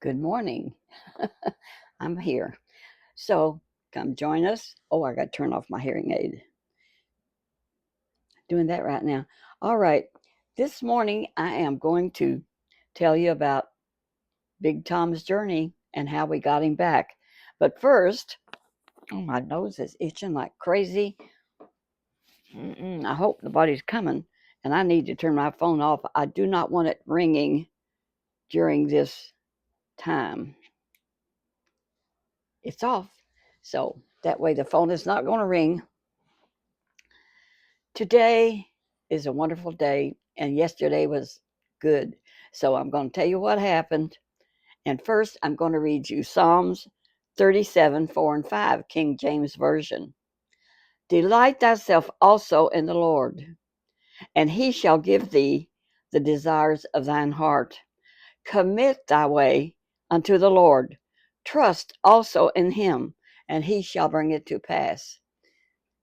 Good morning. I'm here. So come join us. Oh, I got to turn off my hearing aid. Doing that right now. All right. This morning, I am going to tell you about Big Tom's journey and how we got him back. But first, oh, my nose is itching like crazy. I hope nobody's coming. And I need to turn my phone off. I do not want it ringing during this time. It's off. So that way the phone is not going to ring. Today is a wonderful day, and yesterday was good. So I'm going to tell you what happened. And first, I'm going to read you Psalms 37, 4, and 5, King James Version. Delight thyself also in the Lord, and he shall give thee the desires of thine heart. Commit thy way unto the Lord. Trust also in him, and he shall bring it to pass.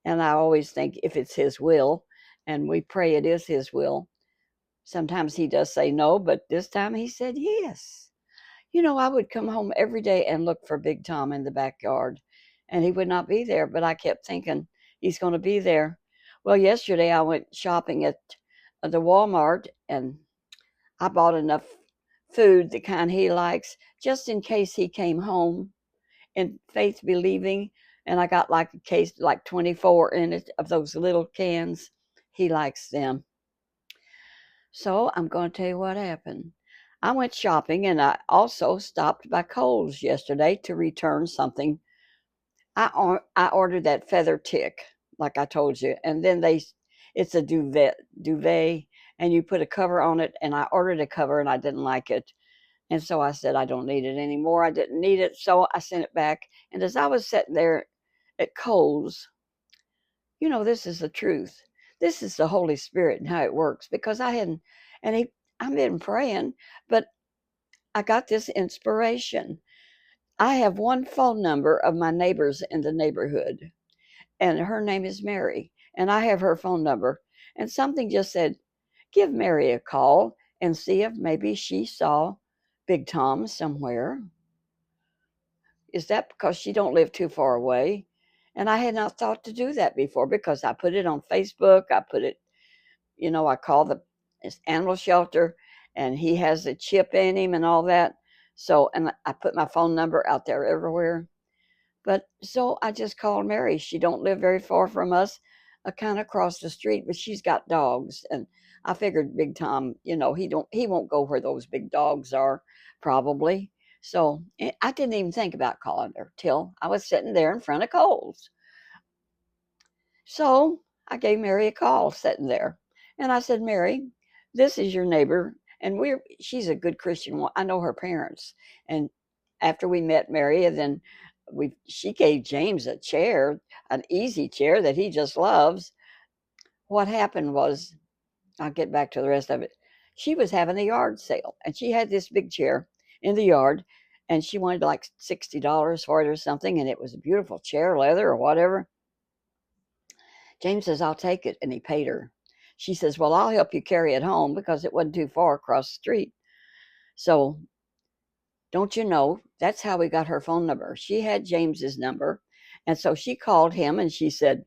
And I always think if it's his will, and we pray it is his will, sometimes he does say no, but this time he said yes. I would come home every day and look for Big Tom in the backyard, and he would not be there, but I kept thinking he's going to be there. Well, yesterday I went shopping at the Walmart, and I bought enough food, the kind he likes, just in case he came home in faith believing, and I got like a case, like 24 in it of those little cans. He likes them. So I'm going to tell you what happened. I went shopping, and I also stopped by Kohl's yesterday to return something. I ordered that feather tick, like I told you, and then it's a duvet, and you put a cover on it. And I ordered a cover, and I didn't like it, and so I said I don't need it anymore. I didn't need it, so I sent it back. And as I was sitting there at Kohl's, this is the truth. This is the Holy Spirit and how it works, because I hadn't, and I've been praying, but I got this inspiration. I have one phone number of my neighbors in the neighborhood, and her name is Mary, and I have her phone number. And something just said, give Mary a call and see if maybe she saw Big Tom somewhere. Is that because she don't live too far away? And I had not thought to do that before, because I put it on Facebook. I put it, I call the animal shelter, and he has a chip in him and all that. So, and I put my phone number out there everywhere. But so I just called Mary. She don't live very far from us, kind of across the street, but she's got dogs, and I figured Big Tom, he won't go where those big dogs are, probably. So I didn't even think about calling her till I was sitting there in front of Coles. So I gave Mary a call sitting there, and I said, Mary, this is your neighbor, and she's a good Christian. I know her parents, and after we met Mary, and then she gave James a chair, an easy chair that he just loves. What happened was, I'll get back to the rest of it. She was having a yard sale, and she had this big chair in the yard, and she wanted like $60 for it or something, and it was a beautiful chair, leather or whatever. James says, I'll take it, and he paid her. She says, well, I'll help you carry it home, because it wasn't too far across the street. So don't you know, that's how we got her phone number. She had James's number, and so she called him, and she said,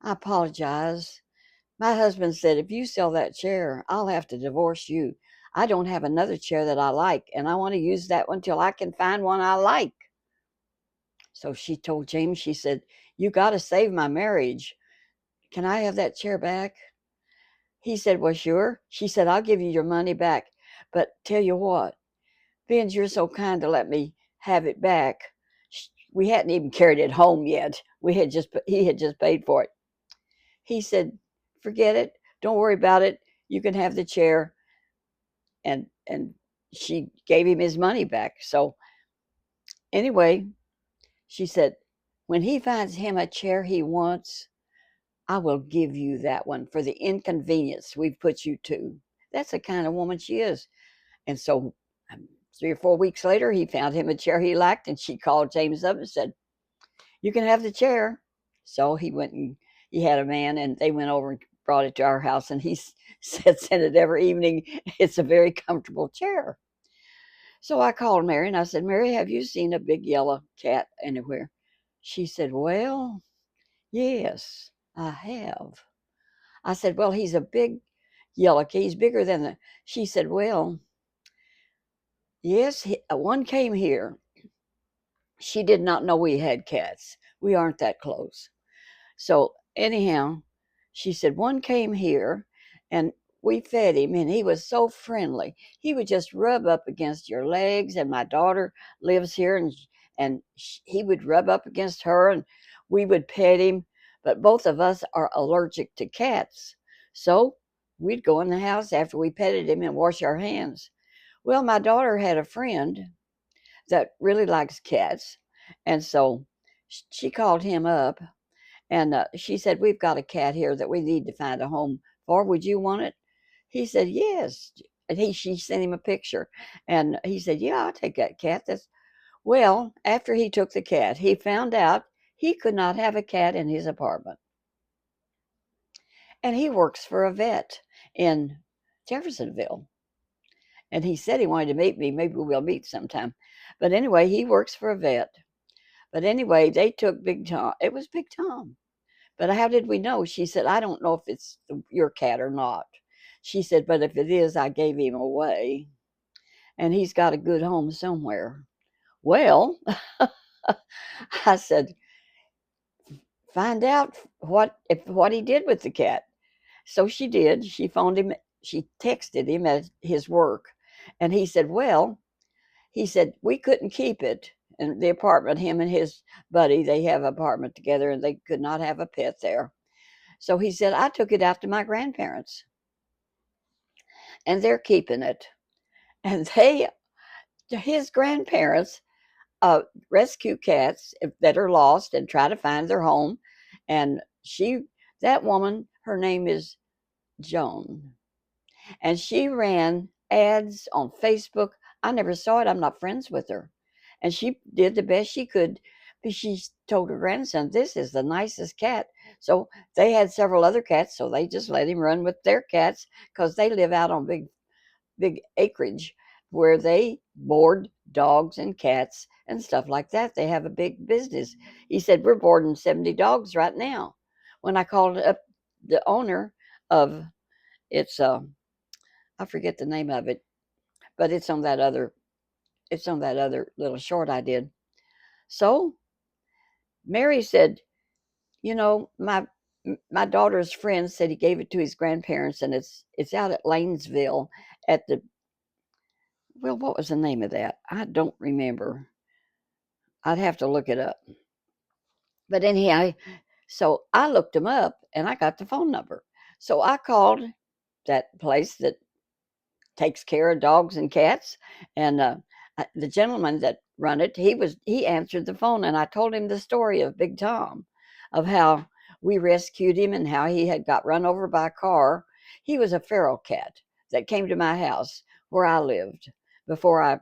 I apologize. My husband said, if you sell that chair, I'll have to divorce you. I don't have another chair that I like, and I want to use that one till I can find one I like. So she told James, she said, you got to save my marriage. Can I have that chair back? He said, well, sure. She said, I'll give you your money back. But tell you what, being you're so kind to let me have it back, we hadn't even carried it home yet. He had just paid for it. He said, forget it. Don't worry about it. You can have the chair. And she gave him his money back. So anyway, she said, when he finds him a chair he wants, I will give you that one for the inconvenience we've put you to. That's the kind of woman she is. And so 3 or 4 weeks later, he found him a chair he liked, and she called James up and said, you can have the chair. So he went, and he had a man, and they went over and brought it to our house, and he sits in it every evening. It's a very comfortable chair. So I called Mary and I said, Mary, have you seen a big yellow cat anywhere? She said, well, yes, I have. I said, well, he's a big yellow cat. He's bigger than the. She said, well, yes, one came here. She did not know we had cats. We aren't that close. So anyhow, she said one came here and we fed him and he was so friendly. He would just rub up against your legs, and my daughter lives here, and he would rub up against her and we would pet him, but both of us are allergic to cats. So we'd go in the house after we petted him and wash our hands. Well, my daughter had a friend that really likes cats, and so she called him up and she said, we've got a cat here that we need to find a home for. Would you want it? He said, yes. And she sent him a picture. And he said, yeah, I'll take that cat. Well, after he took the cat, he found out he could not have a cat in his apartment. And he works for a vet in Jeffersonville. And he said he wanted to meet me. Maybe we'll meet sometime. But anyway, he works for a vet. But anyway, they took Big Tom. It was Big Tom. But how did we know? She said, I don't know if it's your cat or not. She said, but if it is, I gave him away and he's got a good home somewhere. Well, I said, find out what he did with the cat. So she did. She phoned him, she texted him at his work, and he said, well, he said, we couldn't keep it in the apartment. Him and his buddy, they have an apartment together and they could not have a pet there. So he said, I took it out to my grandparents and they're keeping it. And his grandparents, rescue cats that are lost and try to find their home. And that woman, her name is Joan, and she ran ads on Facebook. I never saw it. I'm not friends with her. And she did the best she could. But she told her grandson, this is the nicest cat. So they had several other cats, so they just let him run with their cats because they live out on big acreage where they board dogs and cats and stuff like that. They have a big business. He said, we're boarding 70 dogs right now. When I called up the owner of it's I forget the name of it, but it's on that other little short I did. So Mary said, you know, my daughter's friend said he gave it to his grandparents and it's out at Lanesville at the well, what was the name of that? I don't remember. I'd have to look it up. But anyhow, so I looked him up and I got the phone number. So I called that place that takes care of dogs and cats, and the gentleman that run it, he answered the phone, and I told him the story of Big Tom, of how we rescued him and how he had got run over by a car. He was a feral cat that came to my house where I lived before I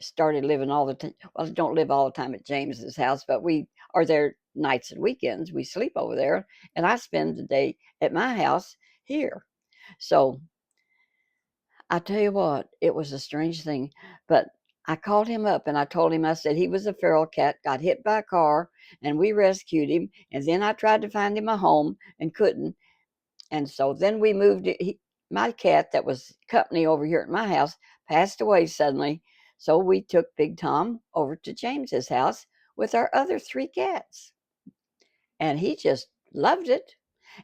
started living all the time. Well, I don't live all the time at James's house, but we are there nights and weekends. We sleep over there, and I spend the day at my house here. So I tell you what, it was a strange thing, but I called him up and I told him, I said he was a feral cat, got hit by a car, and we rescued him. And then I tried to find him a home and couldn't. And so then we moved. My cat that was company over here at my house passed away suddenly. So we took Big Tom over to James's house with our other three cats. And he just loved it.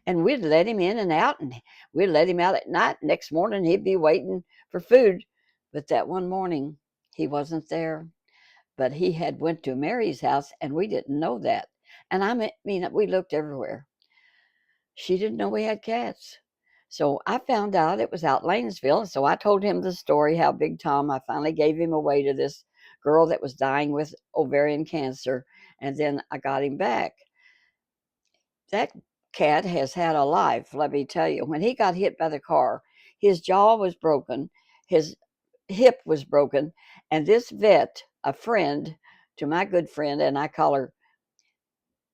And we'd let him in and out, and we'd let him out at night. Next morning, he'd be waiting for food. But that one morning, he wasn't there. But he had went to Mary's house, and we didn't know that. And I mean, we looked everywhere. She didn't know we had cats. So I found out it was out Lanesville. So I told him the story how Big Tom, I finally gave him away to this girl that was dying with ovarian cancer. And then I got him back. That cat has had a life, let me tell you. When he got hit by the car, his jaw was broken, his hip was broken, and this vet, a friend to my good friend, and I call her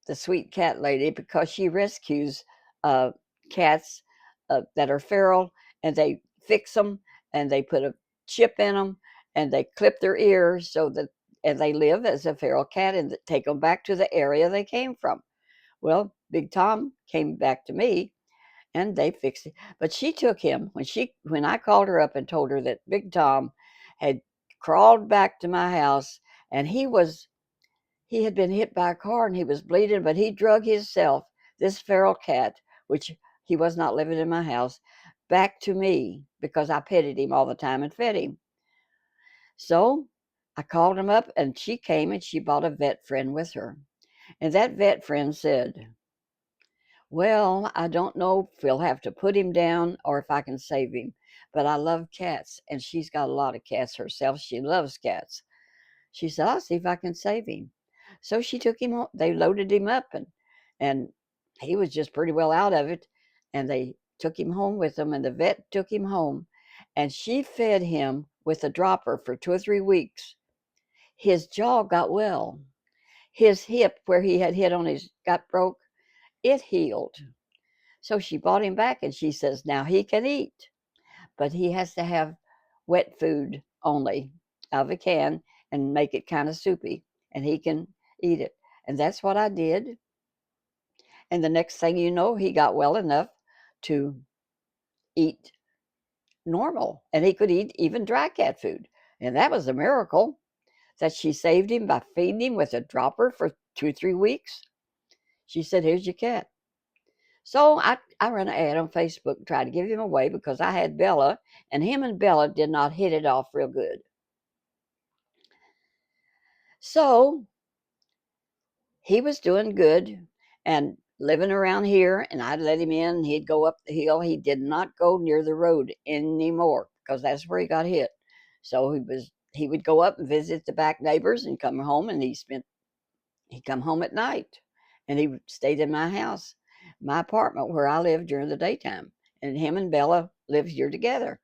the sweet cat lady because she rescues uh, cats that are feral, and they fix them and they put a chip in them and they clip their ears so that, and they live as a feral cat and take them back to the area they came from. Well, Big Tom came back to me and they fixed it. But she took him when I called her up and told her that Big Tom had crawled back to my house and he had been hit by a car and he was bleeding, but he drug himself, this feral cat, which he was not living in my house, back to me because I petted him all the time and fed him. So I called him up and she came and she brought a vet friend with her. And that vet friend said, well, I don't know if we'll have to put him down or if I can save him, but I love cats. And she's got a lot of cats herself. She loves cats. She said, I'll see if I can save him. So she took him, they loaded him up and he was just pretty well out of it. And they took him home with them and the vet took him home and she fed him with a dropper for 2 or 3 weeks. His jaw got well. His hip where he had hit on his got broke, it healed. So she brought him back and she says, now he can eat, but he has to have wet food only out of a can and make it kind of soupy and he can eat it. And that's what I did. And the next thing you know, he got well enough to eat normal and he could eat even dry cat food. And that was a miracle that she saved him by feeding him with a dropper for 2 or 3 weeks. She said, here's your cat. So I ran an ad on Facebook and tried to give him away because I had Bella, and him and Bella did not hit it off real good. So he was doing good and living around here, and I'd let him in, and he'd go up the hill. He did not go near the road anymore because that's where he got hit. So he would go up and visit the back neighbors and come home, and he'd come home at night, and he stayed in my house, my apartment where I lived during the daytime. And him and Bella lived here together.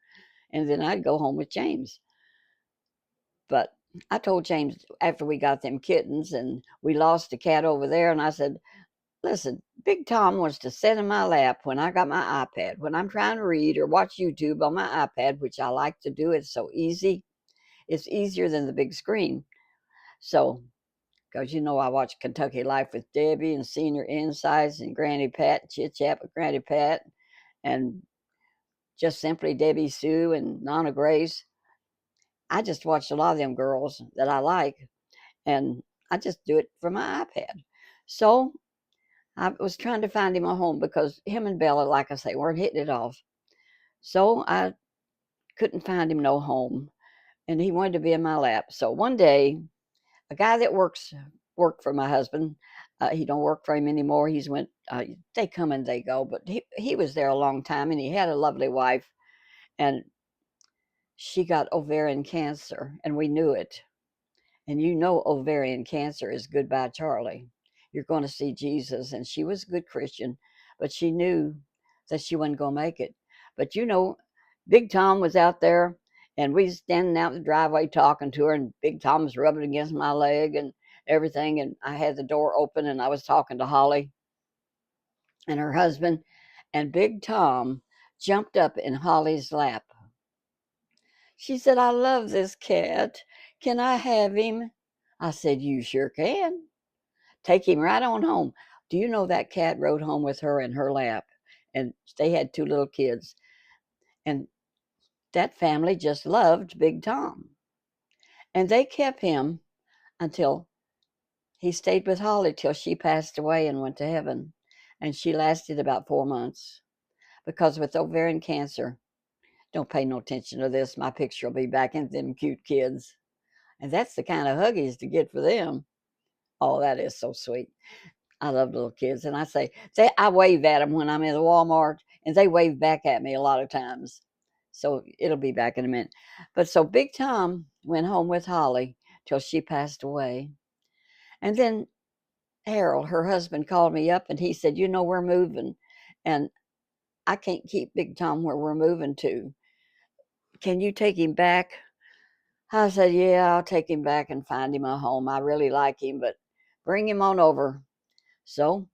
And then I'd go home with James. But I told James after we got them kittens and we lost the cat over there, and I said, listen, Big Tom wants to sit in my lap when I got my iPad. When I'm trying to read or watch YouTube on my iPad, which I like to do, it's so easy. It's easier than the big screen. So, because I watch Kentucky Life with Debbie and Senior Insights and Granny Pat, Chit Chat with Granny Pat, and just simply Debbie Sue and Nana Grace. I just watched a lot of them girls that I like, and I just do it from my iPad. So I was trying to find him a home because him and Bella, like I say, weren't hitting it off. So I couldn't find him no home, and he wanted to be in my lap. So one day, a guy that worked for my husband, he don't work for him anymore. He's went. They come and they go, but he was there a long time, and he had a lovely wife, and she got ovarian cancer, and we knew it. And ovarian cancer is goodbye, Charlie. You're going to see Jesus. And she was a good Christian, but she knew that she wasn't going to make it. But Big Tom was out there, and we was standing out in the driveway talking to her, and Big Tom was rubbing against my leg and everything. And I had the door open, and I was talking to Holly and her husband, and Big Tom jumped up in Holly's lap. She said, I love this cat. Can I have him? I said, you sure can. Take him right on home. Do you know that cat rode home with her in her lap? And they had 2 little kids. And that family just loved Big Tom. And they kept him until he stayed with Holly till she passed away and went to heaven. And she lasted about 4 months. Because with ovarian cancer, don't pay no attention to this. My picture will be back in them cute kids. And that's the kind of huggies to get for them. Oh, that is so sweet. I love little kids. And I wave at them when I'm in the Walmart, and they wave back at me a lot of times. So it'll be back in a minute. But so Big Tom went home with Holly till she passed away. And then Harold, her husband, called me up and he said, we're moving. And I can't keep Big Tom where we're moving to. Can you take him back? I said, yeah, I'll take him back and find him a home. I really like him, but bring him on over. So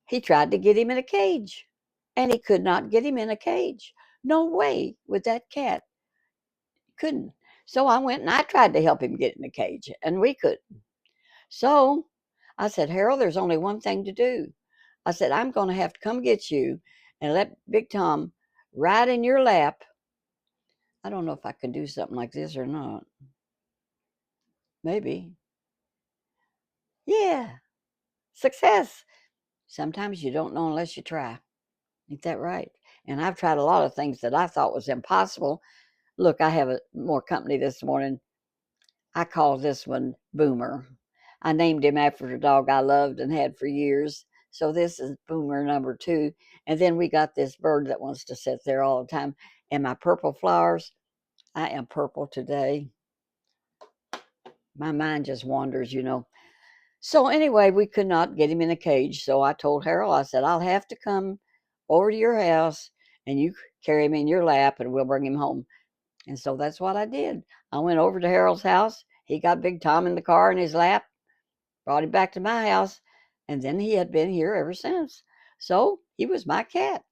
he tried to get him in a cage, and he could not get him in a cage. No way with that cat. Couldn't. So I went and I tried to help him get in the cage, and we couldn't. So I said, Harold, there's only one thing to do. I said, I'm going to have to come get you and let Big Tom ride in your lap. I don't know if I can do something like this or not. Maybe. Yeah. Success. Sometimes you don't know unless you try. Ain't that right? And I've tried a lot of things that I thought was impossible. Look, I have more company this morning. I call this one Boomer. I named him after a dog I loved and had for years. So this is Boomer number 2. And then we got this bird that wants to sit there all the time. And my purple flowers, I am purple today. My mind just wanders. So anyway, we could not get him in a cage. So I told Harold, I said, I'll have to come over to your house and you carry him in your lap and we'll bring him home. And so that's what I did. I went over to Harold's house. He got Big Tom in the car in his lap, brought him back to my house, and then he had been here ever since. So he was my cat.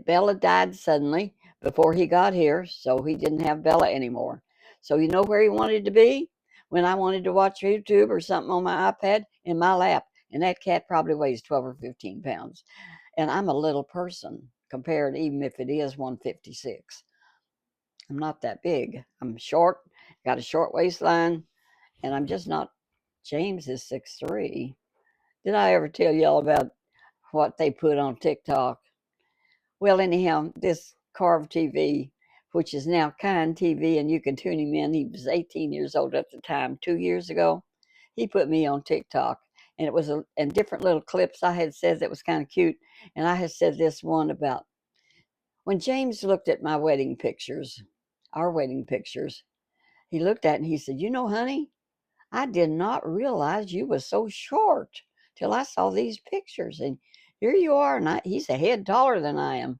Bella died suddenly before he got here, so he didn't have Bella anymore. So you know where he wanted to be? When I wanted to watch YouTube or something on my iPad, in my lap. And that cat probably weighs 12 or 15 pounds. And I'm a little person compared, even if it is 156. I'm not that big. I'm short, got a short waistline, and I'm just not. James is 6'3". Did I ever tell y'all about what they put on TikTok? Well, anyhow, this Carve TV, which is now Kind TV, and you can tune him in. He was 18 years old at the time, 2 years ago. He put me on TikTok, and it was and different little clips I had said that was kind of cute. And I had said this one about when James looked at my wedding pictures, our wedding pictures. He looked at it and he said, honey, I did not realize you was so short till I saw these pictures. And here you are. And he's a head taller than I am.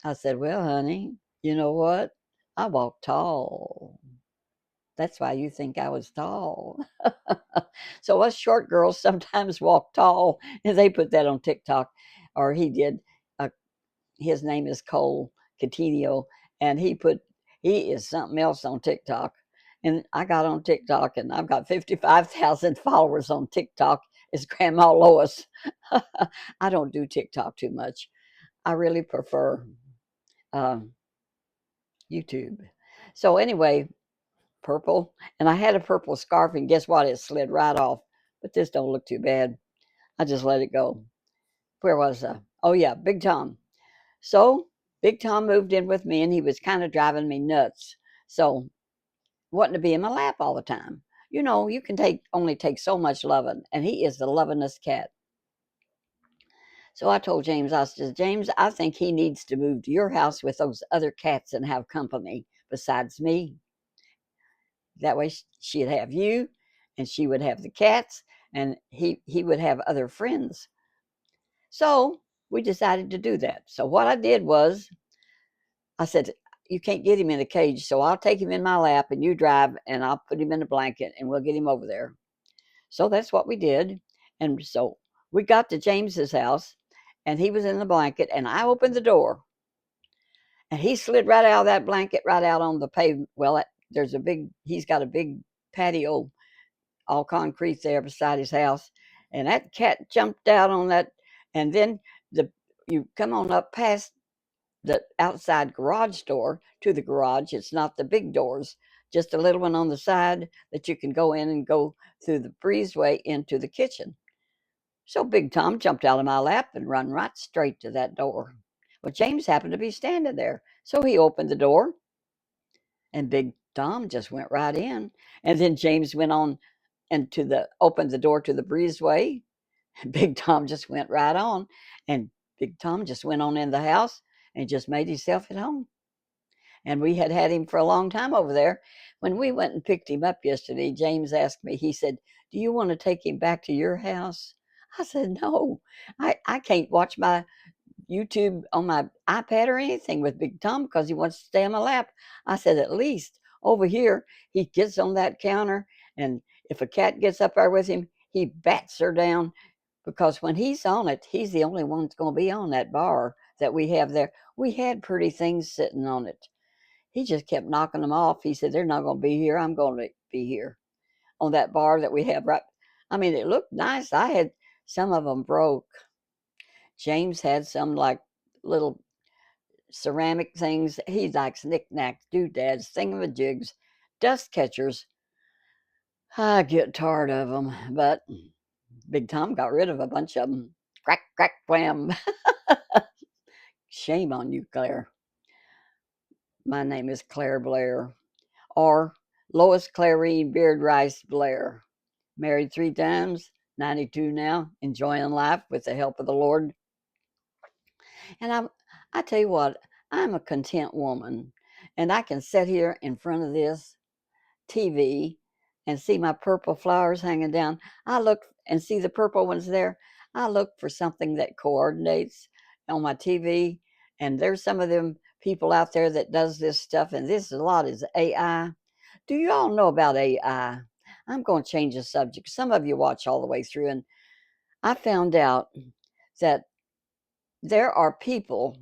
I said, well, honey, you know what? I walk tall. That's why you think I was tall. So us short girls sometimes walk tall. And they put that on TikTok. Or he did. Uh, his name is Cole Coutinho. And he is something else on TikTok. And I got on TikTok and I've got 55,000 followers on TikTok. It's Grandma Lois. I don't do TikTok too much. I really prefer uh, YouTube. So anyway, purple. And I had a purple scarf and guess what? It slid right off. But this don't look too bad. I just let it go. Where was I? Oh yeah, Big Tom. So Big Tom moved in with me and he was kind of driving me nuts. So wanting to be in my lap all the time. You can only take so much loving, and he is the lovingest cat. So I told James, I said, James, I think he needs to move to your house with those other cats and have company besides me. That way she'd have you, and she would have the cats, and he would have other friends. So we decided to do that. So what I did was, I said, you can't get him in a cage, so I'll take him in my lap and you drive and I'll put him in a blanket and we'll get him over there. So that's what we did. And so we got to James's house and he was in the blanket and I opened the door and he slid right out of that blanket right out on the pavement. Well, he's got a big patio, all concrete there beside his house. And that cat jumped out on that. And then you come on up past the outside garage door to the garage. It's not the big doors, just a little one on the side that you can go in and go through the breezeway into the kitchen. So Big Tom jumped out of my lap and run right straight to that door. Well, James happened to be standing there. So he opened the door and Big Tom just went right in. And then James went on and opened the door to the breezeway. And Big Tom just went right on. And Big Tom just went on in the house and just made himself at home. And we had had him for a long time over there. When we went and picked him up yesterday, James asked me, he said, do you want to take him back to your house? I said, no, I can't watch my YouTube on my iPad or anything with Big Tom because he wants to stay on my lap. I said, at least over here, he gets on that counter, and if a cat gets up there with him, he bats her down because when he's on it, he's the only one that's going to be on that bar that we have there. We had pretty things sitting on it. he just kept knocking them off. He said, they're not going to be here. I'm going to be here on that bar that we have right. I mean, it looked nice. I had some of them broke. James had some like little ceramic things. He likes knickknacks, doodads, thingamajigs, dust catchers. I get tired of them, but Big Tom got rid of a bunch of them. Crack, crack, wham. Shame on you, Claire. My name is Claire Blair, or Lois Clarine Baird-Rice Blair. Married 3 times, 92 now, enjoying life with the help of the Lord. And I tell you what, I'm a content woman, and I can sit here in front of this TV and see my purple flowers hanging down. I look and see the purple ones there. I look for something that coordinates on my TV, and there's some of them people out there that does this stuff, and this a lot is AI. Do you all know about AI? I'm going to change the subject. Some of you watch all the way through, and I found out that there are people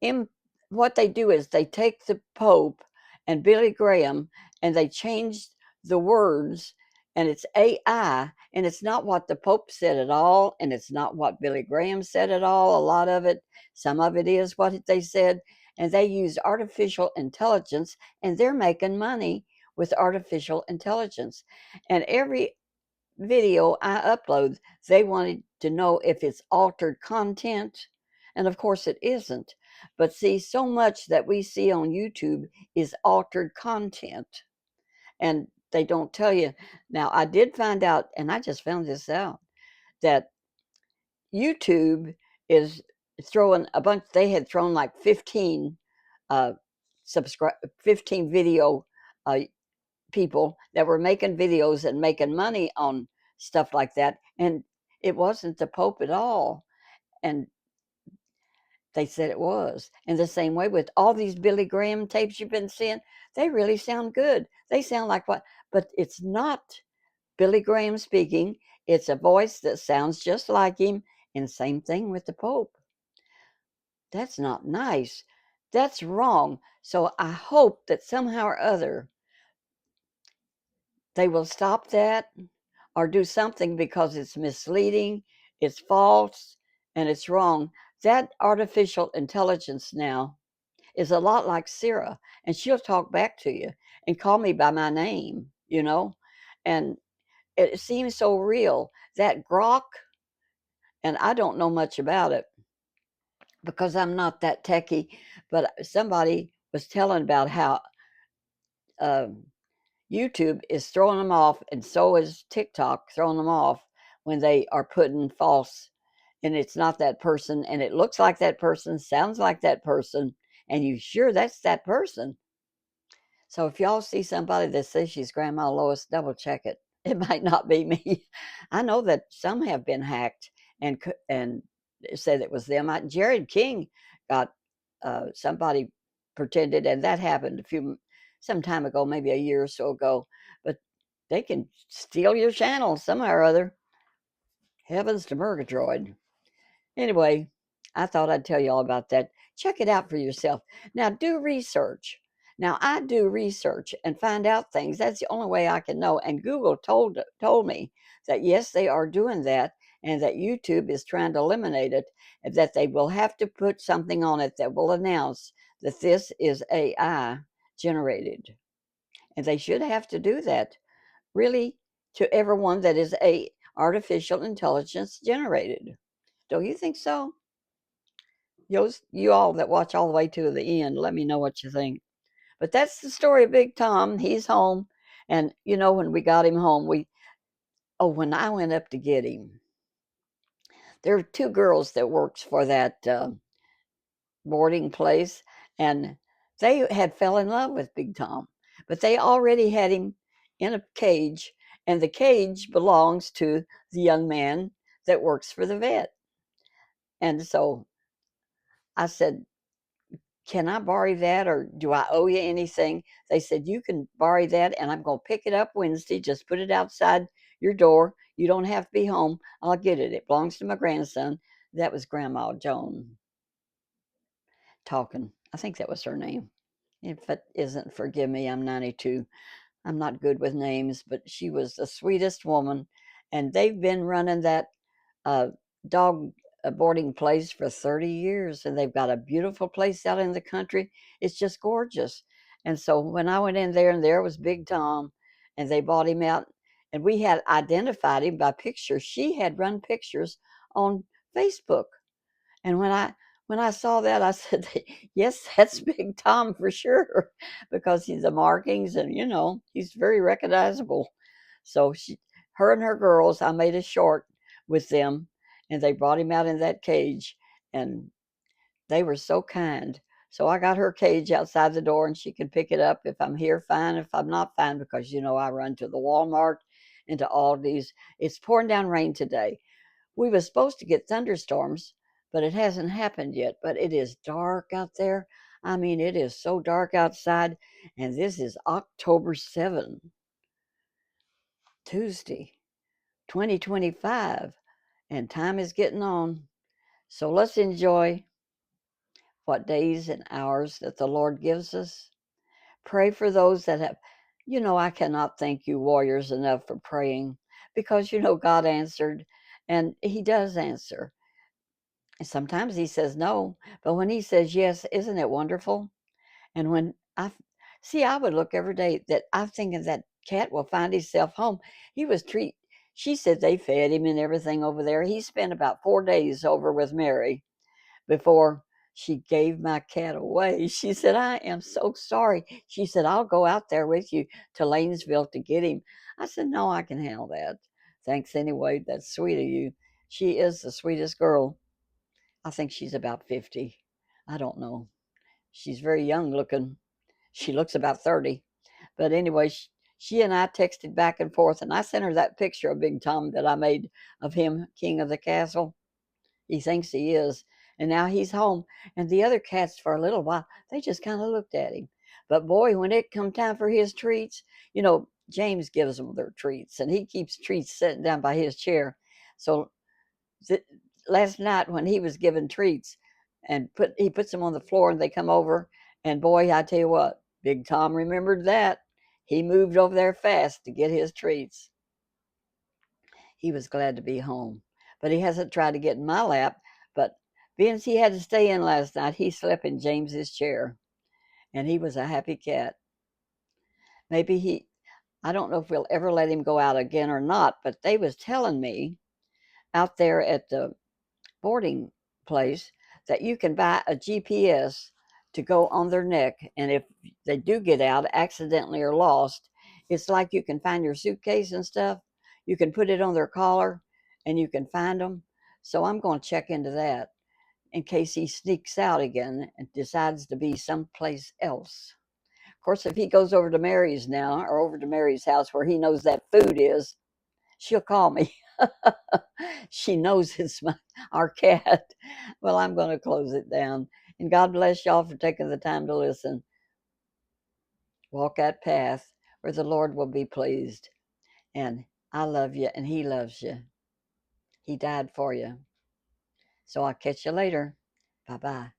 in what they do is they take the Pope and Billy Graham and they change the words, and it's AI, and it's not what the Pope said at all, and it's not what Billy Graham said at all. A lot of it, some of it is what they said, and they use artificial intelligence, and they're making money with artificial intelligence. And every video I upload, they wanted to know if it's altered content. And of course, it isn't. But see, so much that we see on YouTube is altered content. And they don't tell you. Now, I did find out, and I just found this out, that YouTube is throwing a bunch, they had thrown like 15 subscribe 15 video uh, people that were making videos and making money on stuff like that. And it wasn't the Pope at all. And they said it was. And the same way with all these Billy Graham tapes you've been seeing, they really sound good. They sound like what, but it's not Billy Graham speaking. It's a voice that sounds just like him. And same thing with the Pope. That's not nice. That's wrong. So I hope that somehow or other they will stop that or do something because it's misleading, it's false, and it's wrong. That artificial intelligence now is a lot like Sarah, and she'll talk back to you and call me by my name. And it seems so real. That grok, and I don't know much about it because I'm not that techie, but somebody was telling about how uh, YouTube is throwing them off, and so is TikTok throwing them off when they are putting false, and it's not that person, and it looks like that person, sounds like that person, and you sure that's that person. So if y'all see somebody that says she's Grandma Lois, double check it. It might not be me. I know that some have been hacked and said it was them. Jared King got somebody pretended, and that happened some time ago, maybe a year or so ago. But they can steal your channel somehow or other. Heavens to Murgatroyd. Anyway, I thought I'd tell you all about that. Check it out for yourself. Now, do research. Now, I do research and find out things. That's the only way I can know. And Google told me that yes, they are doing that, and that YouTube is trying to eliminate it, and that they will have to put something on it that will announce that this is AI generated. And they should have to do that, really, to everyone that is a artificial intelligence generated. Don't you think so? You all that watch all the way to the end, let me know what you think. But that's the story of Big Tom. He's home. And when we got him home, when I went up to get him, there were 2 girls that works for that boarding place, and they had fell in love with Big Tom, but they already had him in a cage, and the cage belongs to the young man that works for the vet. And so I said, can I borrow that, or do I owe you anything? They said, you can borrow that, and I'm going to pick it up Wednesday. Just put it outside your door. You don't have to be home. I'll get it. It belongs to my grandson. That was Grandma Joan talking. I think that was her name. If it isn't, forgive me, I'm 92. I'm not good with names, but she was the sweetest woman. And they've been running that uh, dog boarding place for 30 years, and they've got a beautiful place out in the country. It's just gorgeous. And so when I went in there, and there was Big Tom, and they bought him out, and we had identified him by pictures. She had run pictures on Facebook, and when I saw that, I said, "Yes, that's Big Tom for sure," because he's the markings, and he's very recognizable. So her and her girls, I made a short with them, and they brought him out in that cage, and they were so kind. So I got her cage outside the door, and she can pick it up if I'm here, fine. If I'm not, fine, because I run to the Walmart and to Aldi's. It's pouring down rain today. We were supposed to get thunderstorms, but it hasn't happened yet. But it is dark out there. I mean, it is so dark outside, and this is October 7th, Tuesday, 2025, and time is getting on. So let's enjoy what days and hours that the Lord gives us. Pray for those that have, I cannot thank you, warriors, enough for praying, because, God answered, and He does answer. And sometimes He says no, but when He says yes, isn't it wonderful? And when I would look every day that I'm thinking that cat will find himself home. He was she said they fed him and everything over there. He spent about 4 days over with Mary before she gave my cat away. She said, "I am so sorry." She said, "I'll go out there with you to Lanesville to get him." I said, "No, I can handle that. Thanks anyway. That's sweet of you." She is the sweetest girl. I think she's about 50. I don't know. She's very young looking. She looks about 30. But anyway, she and I texted back and forth, and I sent her that picture of Big Tom that I made of him, king of the castle. He thinks he is. And now he's home. And the other cats, for a little while, they just kind of looked at him. But boy, when it come time for his treats, James gives them their treats, and he keeps treats sitting down by his chair. So th- last night when he was given treats, and he puts them on the floor, and they come over, and boy, I tell you what, Big Tom remembered that. He moved over there fast to get his treats. He was glad to be home, but he hasn't tried to get in my lap. But being as he had to stay in last night, he slept in James's chair, and he was a happy cat. Maybe I don't know if we'll ever let him go out again or not, but they was telling me out there at the boarding place that you can buy a GPS to go on their neck. And if they do get out accidentally or lost, it's like you can find your suitcase and stuff. You can put it on their collar and you can find them. So I'm going to check into that in case he sneaks out again and decides to be someplace else. Of course, if he goes over to Mary's now, or over to Mary's house where he knows that food is, she'll call me. She knows it's our cat. Well, I'm going to close it down. And God bless y'all for taking the time to listen. Walk that path where the Lord will be pleased. And I love you, and He loves you. He died for you. So I'll catch you later. Bye bye.